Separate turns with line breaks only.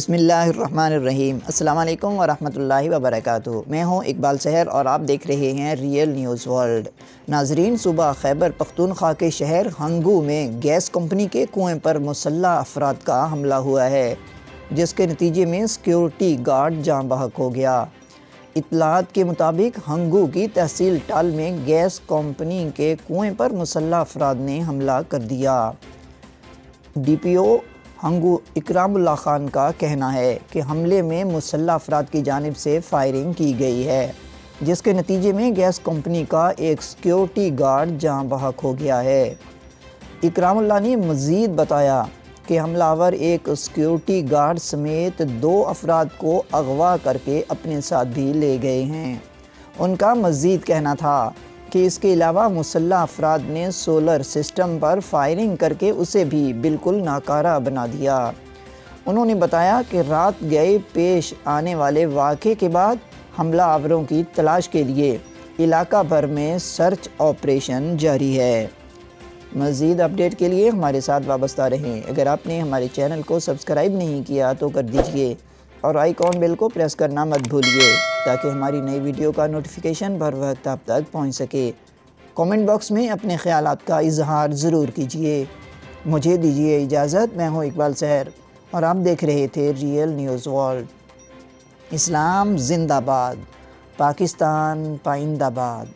بسم اللہ الرحمن الرحیم۔ السلام علیکم ورحمۃ اللہ وبرکاتہ۔ میں ہوں اقبال سحر اور آپ دیکھ رہے ہیں ریئل نیوز ورلڈ۔ ناظرین، صوبہ خیبر پختونخوا کے شہر ہنگو میں گیس کمپنی کے کنویں پر مسلح افراد کا حملہ ہوا ہے، جس کے نتیجے میں سیکیورٹی گارڈ جاں بحق ہو گیا۔ اطلاعات کے مطابق ہنگو کی تحصیل ٹال میں گیس کمپنی کے کنویں پر مسلح افراد نے حملہ کر دیا۔ ڈی پی او ہنگو اکرام اللہ خان کا کہنا ہے کہ حملے میں مسلح افراد کی جانب سے فائرنگ کی گئی ہے، جس کے نتیجے میں گیس کمپنی کا ایک سیکیورٹی گارڈ جاں بحق ہو گیا ہے۔ اکرام اللہ نے مزید بتایا کہ حملہ آور ایک سیکیورٹی گارڈ سمیت 2 افراد کو اغوا کر کے اپنے ساتھ بھی لے گئے ہیں۔ ان کا مزید کہنا تھا کہ اس کے علاوہ مسلح افراد نے سولر سسٹم پر فائرنگ کر کے اسے بھی بالکل ناکارہ بنا دیا۔ انہوں نے بتایا کہ رات گئے پیش آنے والے واقعے کے بعد حملہ آوروں کی تلاش کے لیے علاقہ بھر میں سرچ آپریشن جاری ہے۔ مزید اپڈیٹ کے لیے ہمارے ساتھ وابستہ رہیں۔ اگر آپ نے ہمارے چینل کو سبسکرائب نہیں کیا تو کر دیجئے اور آئیکن بیل کو پریس کرنا مت بھولیے تاکہ ہماری نئی ویڈیو کا نوٹیفیکیشن بر وقت آپ تک پہنچ سکے۔ کامنٹ باکس میں اپنے خیالات کا اظہار ضرور کیجیے۔ مجھے دیجیے اجازت۔ میں ہوں اقبال سحر اور آپ دیکھ رہے تھے ریئل نیوز ورلڈ۔ اسلام زندہ باد، پاکستان پائندہ باد۔